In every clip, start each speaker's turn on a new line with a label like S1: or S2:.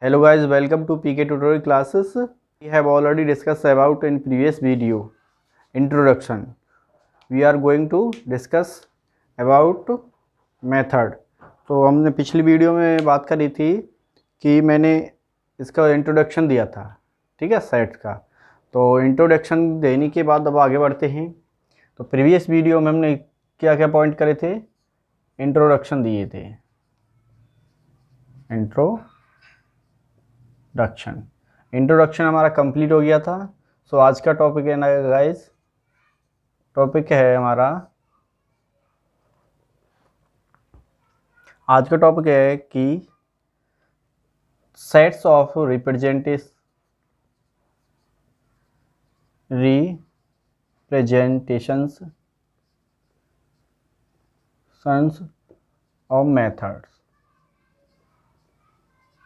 S1: Hello guys, welcome to PK tutorial classes. We have already discussed about in previous video introduction. We are going to discuss about method. तो हमने पिछली video में बात करी थी कि मैंने इसका इंट्रोडक्शन दिया था, ठीक है, सेट का। तो इंट्रोडक्शन देने के बाद अब आगे बढ़ते हैं। तो प्रीवियस वीडियो में हमने क्या क्या पॉइंट करे थे, इंट्रोडक्शन दिए थे। इंट्रोडक्शन हमारा कंप्लीट हो गया था। सो आज का टॉपिक है ना गाइस, टॉपिक है हमारा, आज का टॉपिक है कि sets of representations of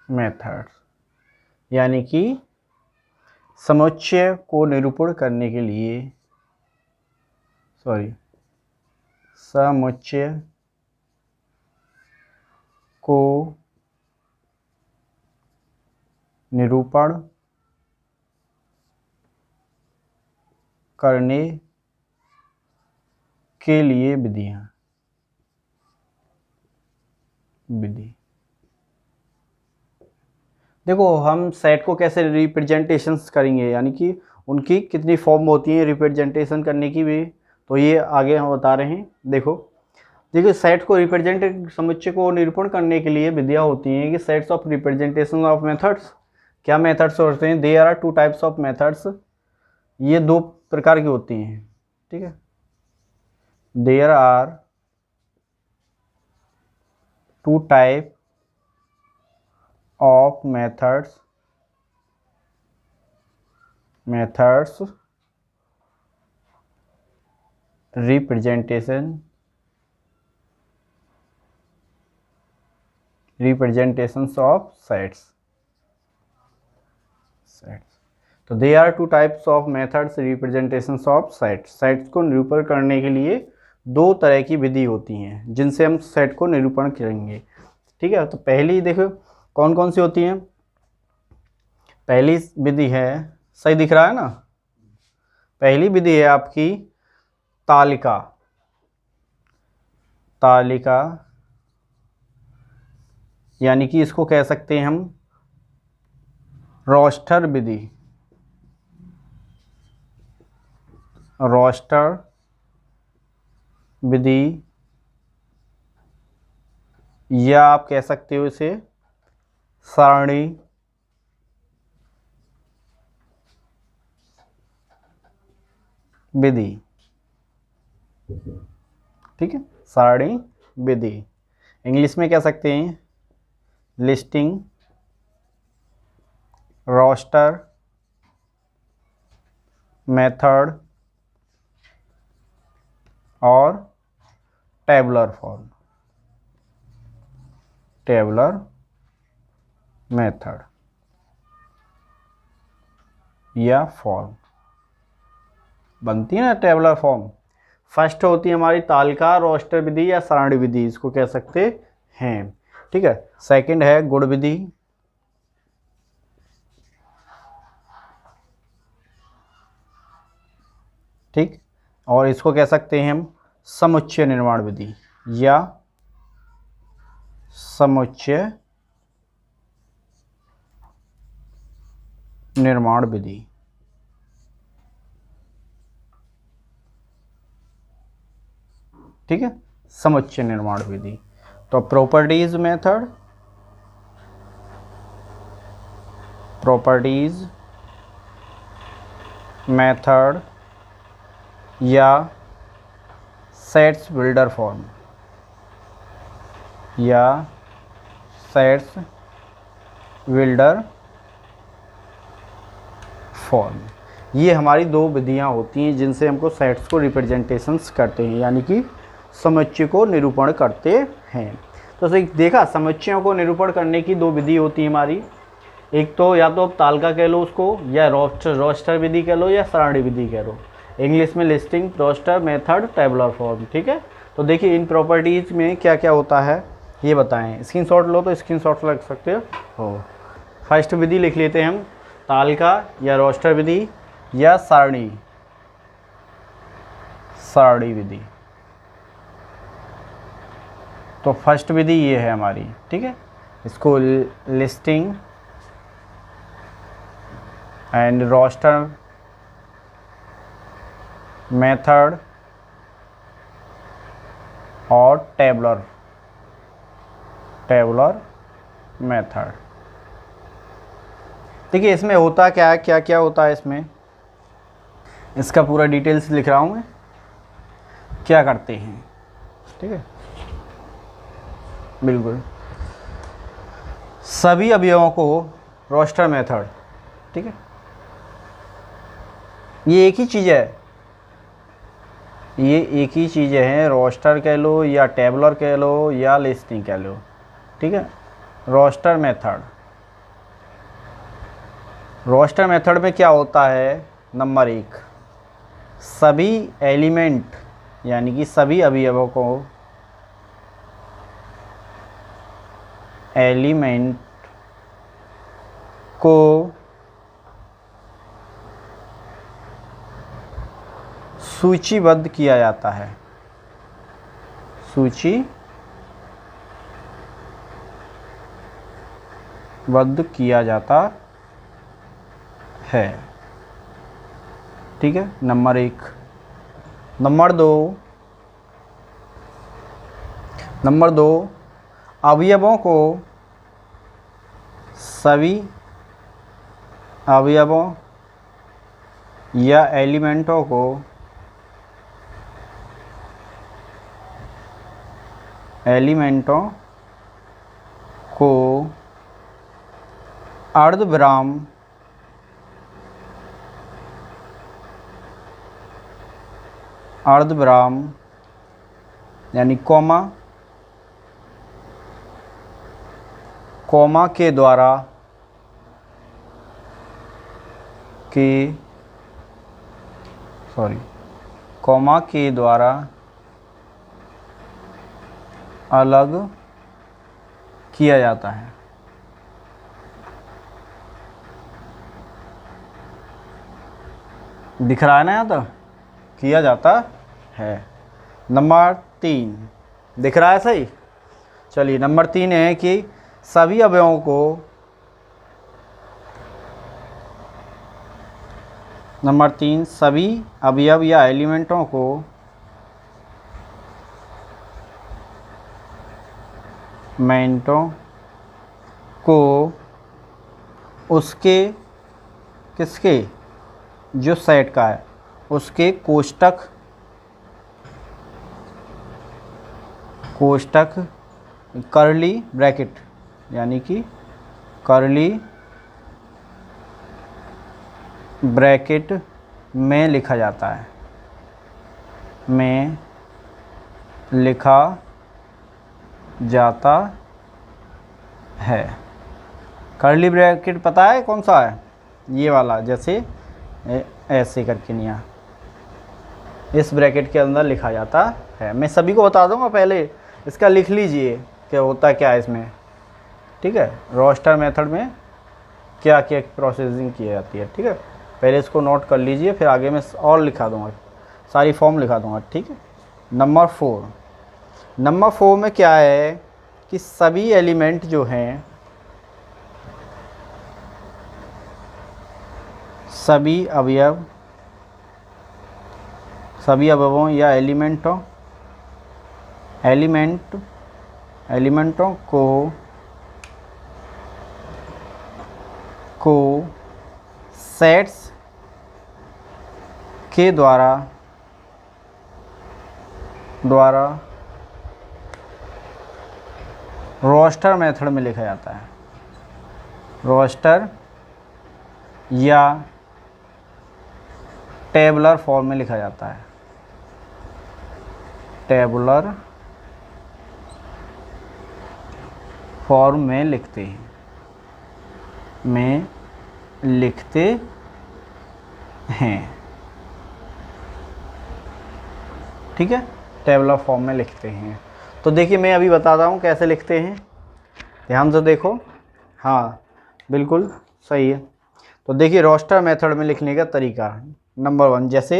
S1: methods, यानी कि समुच्चय को निरूपण करने के लिए, समुच्चय को निरूपण करने के लिए विधि देखो, हम सेट को कैसे रिप्रेजेंटेशंस करेंगे, यानी कि उनकी कितनी फॉर्म होती है रिप्रेजेंटेशन करने की भी, तो ये आगे हम बता रहे हैं। देखो सेट को रिप्रेजेंट, समुच्चय को निरूपण करने के लिए विधियाँ होती हैं कि sets of representation of methods. क्या मेथड्स होते हैं? There are two types of methods. ये दो प्रकार की होती हैं, ठीक है। There are two type of methods representations of sets। तो they are two types of methods representations of sets को निरूपण करने के लिए दो तरह की विधि होती हैं जिनसे हम सेट को निरूपण करेंगे, ठीक है। तो पहली देखो कौन कौन सी होती हैं। पहली विधि है, सही दिख रहा है ना, पहली विधि है आपकी तालिका, यानी कि इसको कह सकते हैं हम रोस्टर विधि, या आप कह सकते हो इसे सारणी विधि, ठीक है। सारणी विधि इंग्लिश में कह सकते हैं लिस्टिंग, रोस्टर मेथड और टेबुलर मेथड या फॉर्म बनती है ना, टेबुलर फॉर्म। फर्स्ट होती है हमारी तालिका रोस्टर विधि या सारणी विधि, इसको कह सकते हैं, ठीक है। सेकंड है गुण विधि, ठीक, और इसको कह सकते हैं हम समुच्चय निर्माण विधि या समुच्चय निर्माण विधि, ठीक है, समुच्चय निर्माण विधि। तो प्रॉपर्टीज मेथड या सेट्स बिल्डर फॉर्म ये हमारी दो विधियां होती हैं जिनसे हमको सेट्स को रिप्रेजेंटेशंस करते हैं, यानी कि समुच्चय को निरूपण करते हैं। तो देखा, समुच्चयों को निरूपण करने की दो विधि होती है हमारी। एक तो या तो आप तालिका कह लो उसको, या रोस्टर विधि कह लो, या सारणी विधि कह लो। इंग्लिश में listing, roster, method, tabular form, ठीक है। तो देखिए इन प्रॉपर्टीज़ में क्या क्या होता है ये बताएं। स्क्रीनशॉट लो तो स्क्रीनशॉट लग सकते हो। फर्स्ट विधि लिख लेते हैं हम, तालिका या रोस्टर विधि या सारणी विधि। तो फर्स्ट विधि ये है हमारी, ठीक है। इसको लिस्टिंग एंड रोस्टर मेथड और टेबलर मेथड। देखिए इसमें होता क्या है, क्या क्या होता है इसमें, इसका पूरा डिटेल्स लिख रहा हूँ मैं, क्या करते हैं, ठीक है। बिल्कुल सभी अवयवों को रोस्टर मेथड, ठीक है, ये एक ही चीज़ है, ये एक ही चीज़ें हैं, रोस्टर कह लो या टेबलर कह लो या लिस्टिंग कह लो, ठीक है। रोस्टर मेथड में क्या होता है, नंबर 1, सभी एलिमेंट यानी कि सभी अवयवों को सूचीबद्ध किया जाता है, ठीक है, नंबर 1। नंबर दो अवयवों को सभी अवयवों या एलिमेंटों को अर्धविराम यानी कॉमा के द्वारा अलग किया जाता है। दिख रहा है ना, यहाँ तक किया जाता है। नंबर 3 दिख रहा है सही। चलिए नंबर 3 है कि सभी अवयवों को सभी अवयव या एलिमेंटों को उसके किसके जो सेट का है उसके कोष्टक कर्ली ब्रैकेट यानी कि कर्ली ब्रैकेट में लिखा जाता है। कर्ली ब्रैकेट पता है कौन सा है? ये वाला, जैसे ऐसे करके नहीं, इस ब्रैकेट के अंदर लिखा जाता है। मैं सभी को बता दूंगा, पहले इसका लिख लीजिए क्या होता क्या है इसमें, ठीक है। रोस्टर मेथड में क्या क्या प्रोसेसिंग की जाती है, ठीक है। पहले इसको नोट कर लीजिए, फिर आगे मैं और लिखा दूंगा, सारी फॉर्म लिखा दूंगा, ठीक है। नंबर 4 में क्या है कि सभी एलिमेंट जो हैं, सभी अवयवों या एलिमेंटों को सेट्स के द्वारा रोस्टर मेथड में लिखा जाता है। रोस्टर या टेबुलर फॉर्म में लिखा जाता है। टेबुलर फॉर्म में लिखते हैं, ठीक है। टेबुलर फॉर्म में लिखते हैं। तो देखिए मैं अभी बताता हूँ कैसे लिखते हैं, ध्यान से देखो। हाँ, बिल्कुल सही है। तो देखिए रोस्टर मेथड में लिखने का तरीका, नंबर 1, जैसे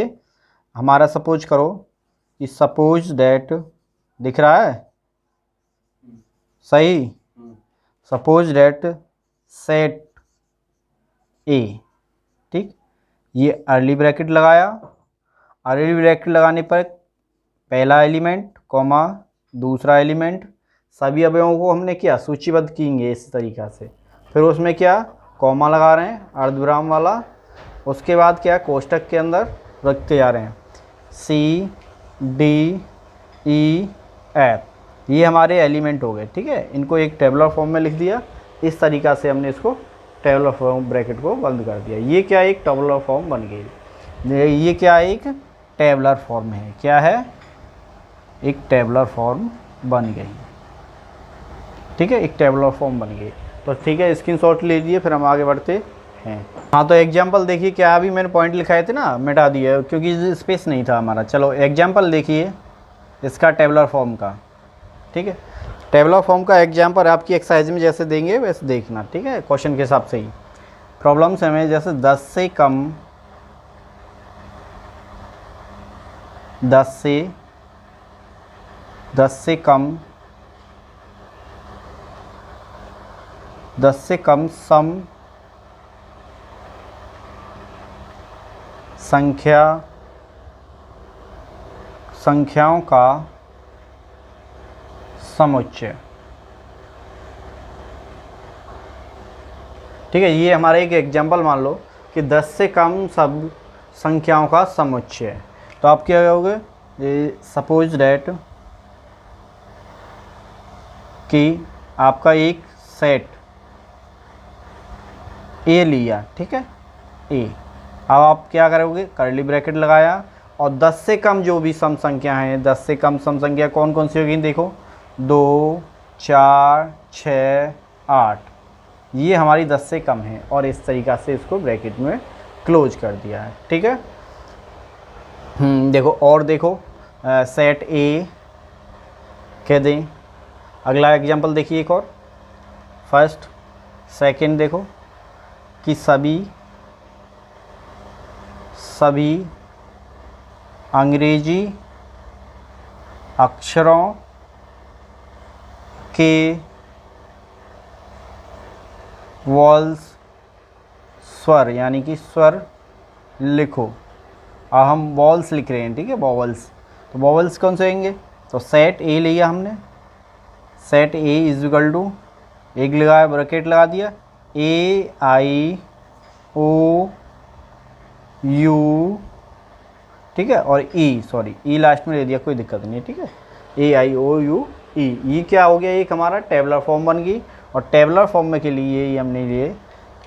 S1: हमारा सपोज करो कि सपोज दैट, दिख रहा है सही, सपोज दैट सेट ए, ठीक, ये अर्ली ब्रैकेट लगाया, अर्ली ब्रैकेट लगाने पर पहला एलिमेंट कॉमा दूसरा एलिमेंट, सभी अवयवों को हमने क्या सूचीबद्ध किएंगे इस तरीक़ा से, फिर उसमें क्या कॉमा लगा रहे हैं अर्धविराम वाला, उसके बाद क्या कोष्टक के अंदर रखते जा रहे हैं सी डी ई एफ, ये हमारे एलिमेंट हो गए, ठीक है। इनको एक टेबुलर फॉर्म में लिख दिया, इस तरीक़ा से हमने इसको टेबुलर फॉर्म ब्रैकेट को बंद कर दिया। ये क्या एक टेबुलर फॉर्म बन गई, ये क्या एक टेबुलर फॉर्म है, क्या है एक टेबुलर फॉर्म बन गई, ठीक है, एक टेबुलर फॉर्म बन गई। तो ठीक है, स्क्रीनशॉट ले लीजिए, फिर हम आगे बढ़ते हैं। हाँ तो एग्जांपल देखिए, क्या अभी मैंने पॉइंट लिखाए थे ना, मिटा दिए क्योंकि स्पेस नहीं था हमारा। चलो एग्जांपल देखिए इसका टेबुलर फॉर्म का, ठीक है। टेबुलर फॉर्म का एग्जांपल आपकी एक्सरसाइज में जैसे देंगे वैसे देखना, ठीक है, क्वेश्चन के हिसाब से ही। प्रॉब्लम्स हमें जैसे 10 से कम 10 से कम सम संख्याओं का समुच्चय, ठीक है। ये हमारा एक एग्जांपल मान लो कि 10 से कम सब संख्याओं का समुच्चय। तो आप क्या कहोगे, सपोज डैट कि आपका एक सेट ए लिया, ठीक है, ए। अब आप क्या करोगे, कर्ली ब्रैकेट लगाया और 10 से कम जो भी सम संख्या हैं, 10 से कम सम संख्या कौन कौन सी होगी, देखो 2 4 6 8, ये हमारी 10 से कम है, और इस तरीक़ा से इसको ब्रैकेट में क्लोज कर दिया है, ठीक है। देखो और देखो सेट ए कह दें। अगला एग्जांपल देखिए एक और, फर्स्ट सेकंड देखो कि सभी अंग्रेजी अक्षरों के वॉल्स स्वर, यानी कि स्वर लिखो। अब हम वॉल्स लिख रहे हैं, ठीक है, वॉवल्स। तो वॉवल्स कौन से होंगे, तो सेट ए लिया हमने, set A is equal to, एक लगाया ब्रैकेट लगा दिया, ए आई ओ यू, ठीक है, और ई, सॉरी ई लास्ट में ले दिया, कोई दिक्कत नहीं है, ठीक है, ए आई ओ यू ई। ये क्या हो गया, एक हमारा टेबुलर फॉर्म बन गई, और टेबुलर फॉर्म में के लिए ये हमने लिए।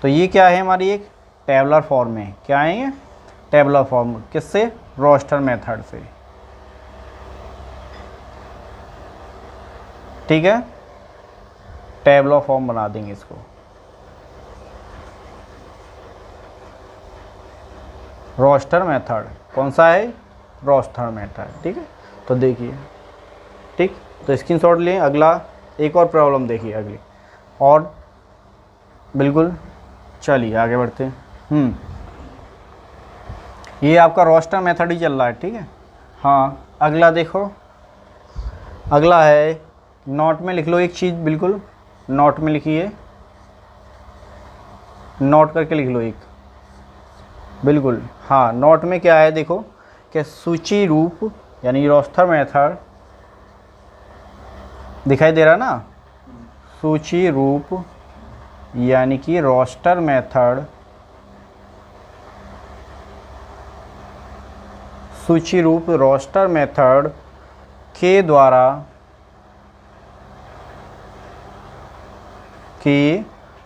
S1: तो ये क्या है हमारी एक टेबुलर फॉर्म है, क्या है ये टेबुलर फॉर्म, किससे, रोस्टर मेथड से, ठीक है। टेबुलर फॉर्म बना देंगे इसको, रोस्टर मेथड कौन सा है, रोस्टर मेथड, ठीक है। तो देखिए, ठीक, तो स्क्रीनशॉट लें। अगला एक और प्रॉब्लम देखिए अगली, और बिल्कुल चलिए आगे बढ़ते हैं। ये आपका रोस्टर मेथड ही चल रहा है, ठीक है। हाँ अगला देखो, अगला है नोट में लिख लो एक चीज़, बिल्कुल नोट में लिखिए, नोट करके लिख लो एक, बिल्कुल। हाँ नोट में क्या है देखो कि सूची रूप यानी रोस्टर मेथड दिखाई दे रहा ना, सूची रूप यानी कि रोस्टर मेथड, सूची रूप रोस्टर मेथड के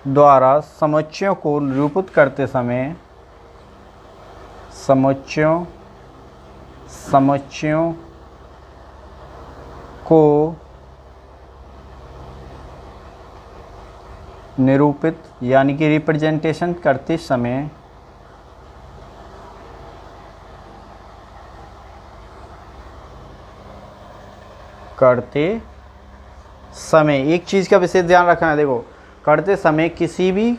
S1: द्वारा समुच्चयों को निरूपित करते समय समुच्चयों को निरूपित यानी कि रिप्रेजेंटेशन करते समय एक चीज़ का विशेष ध्यान रखना है, देखो करते समय किसी भी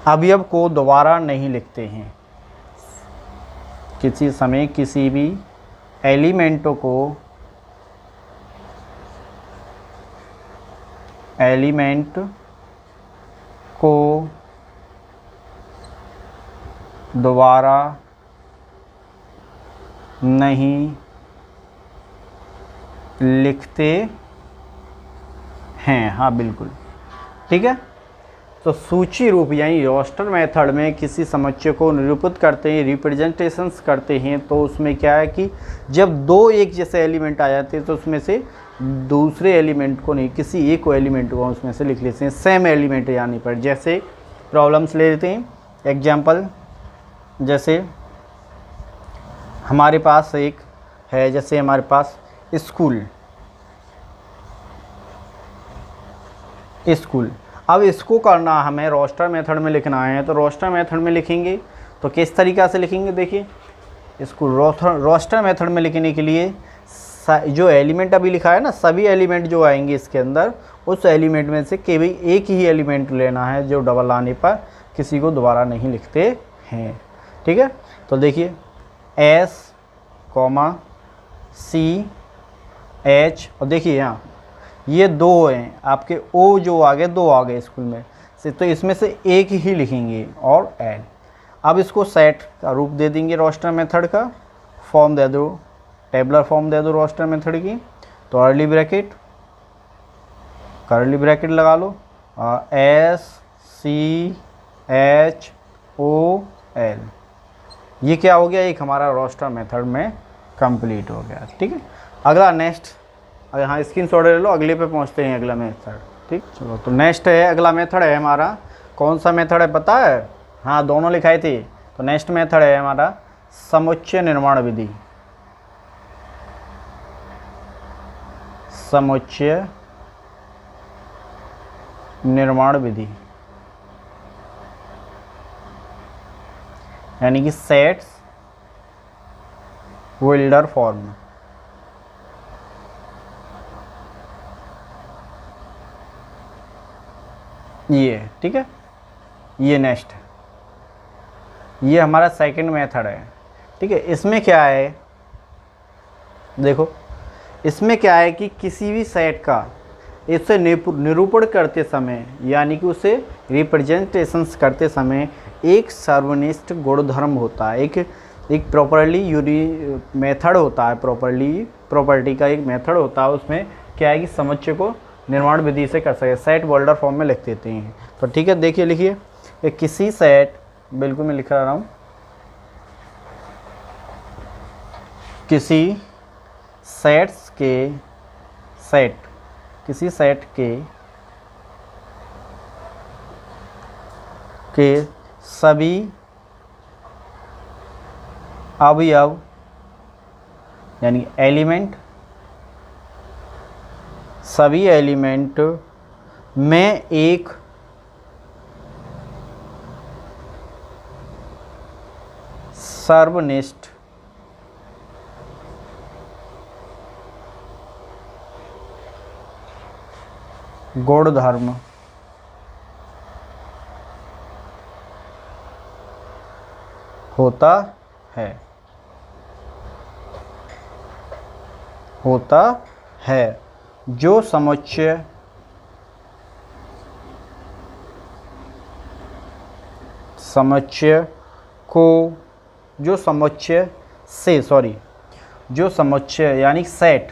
S1: अवयव को दोबारा नहीं लिखते हैं। किसी समय किसी भी एलिमेंट को दोबारा नहीं लिखते हैं। हाँ बिल्कुल ठीक है। तो सूची रूप यानी रोस्टर मेथड में किसी समुच्चय को निरूपित करते हैं, रिप्रेजेंटेशंस करते हैं, तो उसमें क्या है कि जब दो एक जैसे एलिमेंट आ जाते हैं तो उसमें से दूसरे एलिमेंट को नहीं, किसी एक को एलिमेंट को उसमें से लिख लेते हैं सेम एलिमेंट यानी पर। जैसे प्रॉब्लम्स ले लेते हैं एग्जाम्पल, जैसे हमारे पास एक है, जैसे हमारे पास स्कूल। अब इसको करना हमें रोस्टर मेथड में लिखना है, तो रोस्टर मेथड में लिखेंगे तो किस तरीक़ा से लिखेंगे, देखिए इसको रोस्टर मेथड में लिखने के लिए जो एलिमेंट अभी लिखा है ना, सभी एलिमेंट जो आएंगे इसके अंदर, उस एलिमेंट में से केवल एक ही एलिमेंट लेना है जो डबल आने पर किसी को दोबारा नहीं लिखते हैं। ठीक है, तो देखिए S, C, H, और देखिए यहाँ ये दो हैं आपके, O जो आ गए, दो आ गए स्कूल में से, तो इसमें से एक ही लिखेंगे और L। अब इसको सेट का रूप दे देंगे रोस्टर मेथड का, फॉर्म दे दो, टेबलर फॉर्म दे दो रोस्टर मेथड की। तो कर्ली ब्रैकेट लगा लो, S, C, H, O, L, ये क्या हो गया, एक हमारा रोस्टर मेथड में कंप्लीट हो गया। ठीक है, अगला नेक्स्ट, हाँ स्क्रीनशॉट ले लो, अगले पे पहुंचते हैं, अगला मेथड। ठीक, चलो तो नेक्स्ट है, अगला मेथड है हमारा, कौन सा मेथड है पता है, हाँ दोनों लिखाई थी। तो नेक्स्ट मेथड है हमारा समुच्चय निर्माण विधि। समुच्चय निर्माण विधि यानी कि सेट्स विल्डर फॉर्म। ये ठीक है, ये नेक्स्ट, ये हमारा सेकंड मेथड है। ठीक है, इसमें क्या है, देखो इसमें क्या है कि किसी भी सेट का इससे निरूपण करते समय यानी कि उसे रिप्रेजेंटेशंस करते समय एक सर्वनिष्ठ गुणधर्म होता है, एक प्रॉपर्ली मेथड होता है, प्रॉपर्टी का एक मेथड होता है। उसमें क्या है कि समुच्चय को निर्माण विधि से कर सके, सेट बोल्डर फॉर्म में लिख देते हैं। तो ठीक है, देखिए लिखिए, किसी सेट, बिल्कुल मैं लिख रहा हूँ, किसी सेट के सभी अवयव यानी एलिमेंट, सभी एलिमेंट में एक सर्वनिष्ठ गुणधर्म होता है जो समुच्चय यानी सेट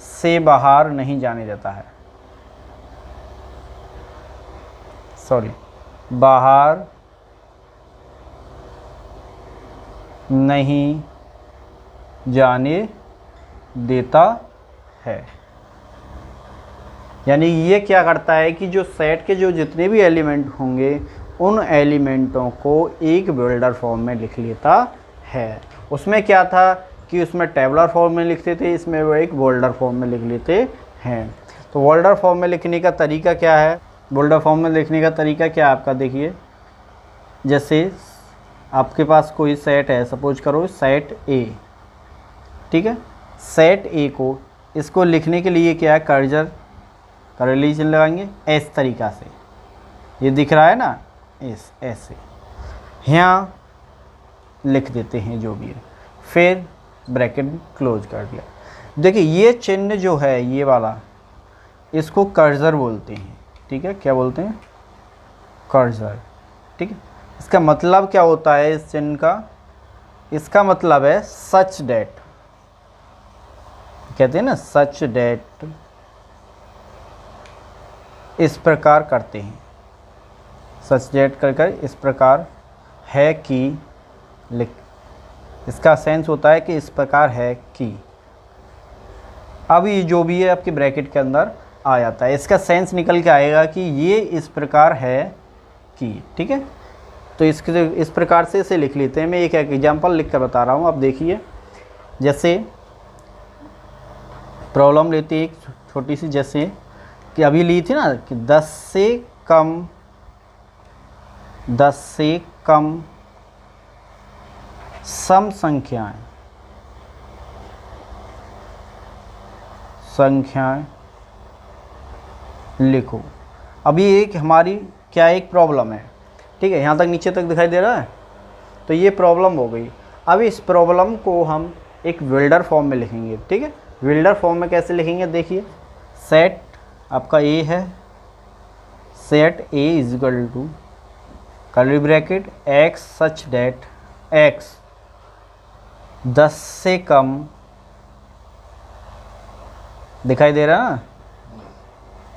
S1: से बाहर नहीं जाने देता है, बाहर नहीं जाने देता है। यानी ये क्या करता है कि जो सेट के जो जितने भी एलिमेंट होंगे उन एलिमेंटों को एक बिल्डर फॉर्म में लिख लेता है। उसमें क्या था कि उसमें टेबलर फॉर्म में लिखते थे, इसमें वो एक बोल्डर फॉर्म में लिख लेते हैं। तो बोल्डर फॉर्म में लिखने का तरीका क्या है, बोल्डर फॉर्म में लिखने का तरीका क्या है आपका, देखिए जैसे आपके पास कोई सेट है, सपोज करो सेट ए, ठीक है, सेट ए को, इसको लिखने के लिए क्या है, कर्सर का रिलेशन लगाएंगे इस तरीक़ा से, ये दिख रहा है ना, इस ऐसे यहाँ लिख देते हैं जो भी है, फिर ब्रैकेट क्लोज कर दिया। देखिए ये चिन्ह जो है ये वाला, इसको कर्सर बोलते हैं, ठीक है, क्या बोलते हैं, कर्सर, ठीक है। इसका मतलब क्या होता है इस चिन्ह का, इसका मतलब है सच डेट, कहते हैं ना सच डेट, इस प्रकार करते हैं, सच डेट कर कर इस प्रकार है कि लिख, इसका सेंस होता है कि इस प्रकार है कि। अब ये जो भी है आपके ब्रैकेट के अंदर आ जाता है, इसका सेंस निकल के आएगा कि ये इस प्रकार है कि, ठीक है। तो इसके इस प्रकार से इसे लिख लेते हैं। मैं एक एग्जांपल लिख कर बता रहा हूँ, आप देखिए। जैसे प्रॉब्लम लेते हैं एक छोटी सी, जैसे कि अभी ली थी ना कि 10 से कम सम संख्याएं लिखो। अभी एक हमारी क्या एक प्रॉब्लम है, ठीक है, यहाँ तक नीचे तक दिखाई दे रहा है। तो ये प्रॉब्लम हो गई। अब इस प्रॉब्लम को हम एक विल्डर फॉर्म में लिखेंगे, ठीक है। विल्डर फॉर्म में कैसे लिखेंगे, देखिए सेट आपका ए है, set A is equal to curly bracket X such that X 10 से कम, दिखाई दे रहा है,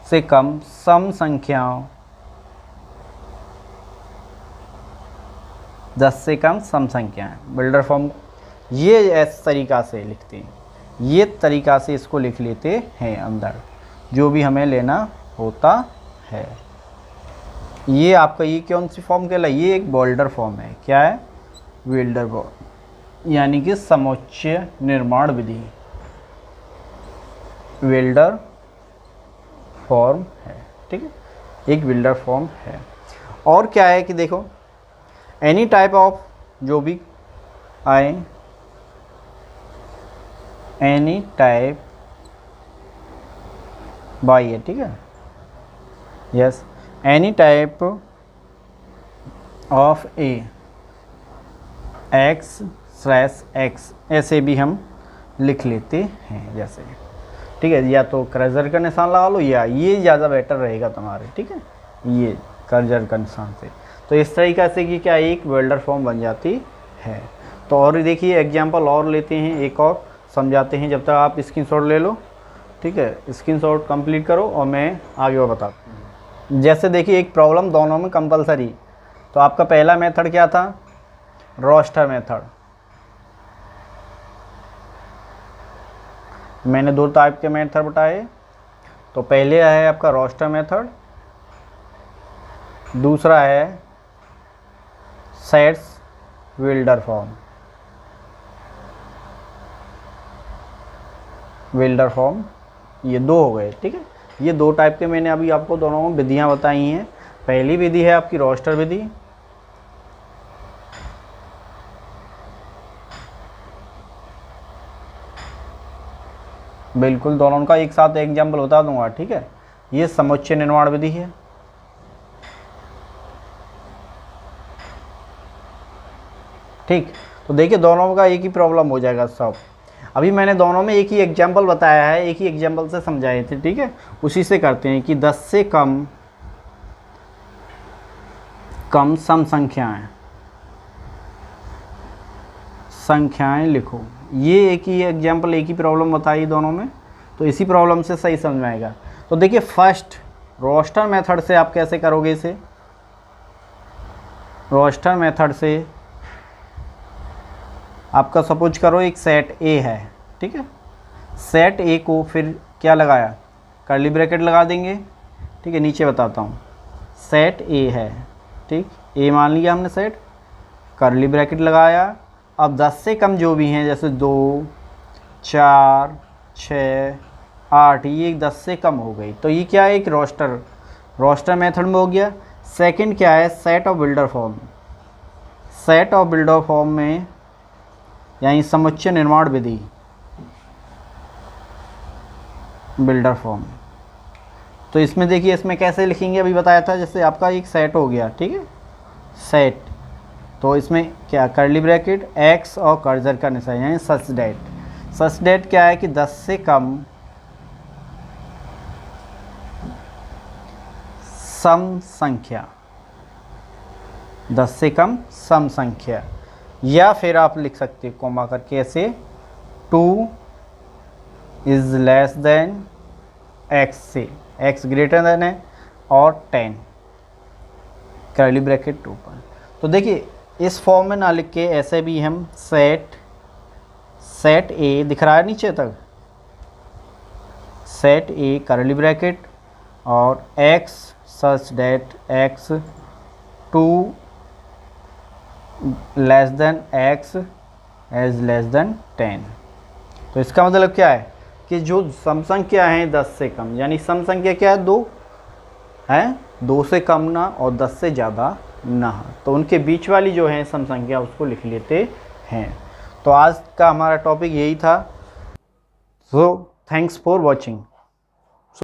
S1: से कम सम संख्याओं, 10 से कम सम संख्याएं। बिल्डर फॉर्म ये इस तरीक़ा से लिखते हैं, ये तरीक़ा से इसको लिख लेते हैं अंदर जो भी हमें लेना होता है। ये आपका ये कौन सी फॉर्म कहला, ये एक बिल्डर फॉर्म है। क्या है, बिल्डर फॉर्म, यानी कि समुच्चय निर्माण विधि, बिल्डर फॉर्म है, ठीक है, एक बिल्डर फॉर्म है। और क्या है कि देखो एनी टाइप ऑफ जो भी आए, एनी टाइप बाई है, ठीक है, yes, any type of A x slash x, ऐसे भी हम लिख लेते हैं जैसे, ठीक है। या तो कर्सर का निशान लगा लो, या ये ज़्यादा बेटर रहेगा तुम्हारे, ठीक है, ये कर्सर का निशान से। तो इस तरीक़े से कि क्या एक बिल्डर फॉर्म बन जाती है। तो और देखिए एग्जांपल और लेते हैं, एक और समझाते हैं, जब तक आप स्क्रीनशॉट ले लो, ठीक है, स्क्रीनशॉट कंप्लीट करो और मैं आगे और बताता हूँ। जैसे देखिए एक प्रॉब्लम दोनों में कंपलसरी, तो आपका पहला मेथड क्या था, रोस्टर मेथड। मैंने 2 टाइप के मेथड बताए। तो पहले है आपका रोस्टर मेथड, दूसरा है sets builder form. Builder form ये 2 हो गए, ठीक है। ये 2 टाइप के मैंने अभी आपको दोनों में विधियाँ बताई हैं। पहली विधि है आपकी रोस्टर विधि, बिल्कुल दोनों का एक साथ एग्जाम्पल बता दूंगा, ठीक है। ये समुच्चय निर्माण विधि है, ठीक। तो देखिए दोनों का एक ही प्रॉब्लम हो जाएगा सब। अभी मैंने दोनों में एक ही एग्जाम्पल बताया है, एक ही एग्जाम्पल से समझाए थे, ठीक है। उसी से करते हैं कि 10 से कम सम संख्याएं लिखो। ये एक ही एग्जाम्पल, एक ही प्रॉब्लम बताई दोनों में, तो इसी प्रॉब्लम से सही समझ में आएगा। तो देखिए फर्स्ट रोस्टर मेथड से आप कैसे करोगे इसे, रोस्टर मेथड से आपका सपोज करो एक सेट ए है, ठीक है। सेट ए को फिर क्या लगाया, कर्ली ब्रैकेट लगा देंगे, ठीक है। नीचे बताता हूँ, सेट ए है, ठीक, ए मान लिया हमने सेट, कर्ली ब्रैकेट लगाया। अब 10 से कम जो भी हैं, जैसे 2, 4, 6, 8, ये 10 से कम हो गई, तो ये क्या है, एक रोस्टर मेथड में हो गया। सेकंड क्या है, set of builder form. Set of builder form में यानी समुच्चय निर्माण विधि, बिल्डर फॉर्म। तो इसमें देखिए, इसमें कैसे लिखेंगे अभी बताया था, जैसे आपका एक सेट हो गया, ठीक है, सेट, तो इसमें क्या कर्ली ब्रैकेट एक्स और कर्सर का निशान यानी सच डेट क्या है कि 10 से कम सम संख्या, 10 से कम सम संख्या, या फिर आप लिख सकते हैं कोमा करके ऐसे 2 इज लेस देन एक्स से एक्स ग्रेटर देन है और 10 कर्ली ब्रैकेट 2 पर। तो देखिए इस फॉर्म में ना लिख के ऐसे भी हम सेट ए दिख रहा है नीचे तक, सेट ए कर्ली ब्रैकेट और X such that X 2 less than X as less than 10। तो इसका मतलब क्या है कि जो सम संख्या है 10 से कम, यानी सम संख्या क्या है 2 है, 2 से कम ना और 10 से ज़्यादा ना, तो उनके बीच वाली जो है सम संख्या उसको लिख लेते हैं। तो आज का हमारा टॉपिक यही था। So thanks for watching.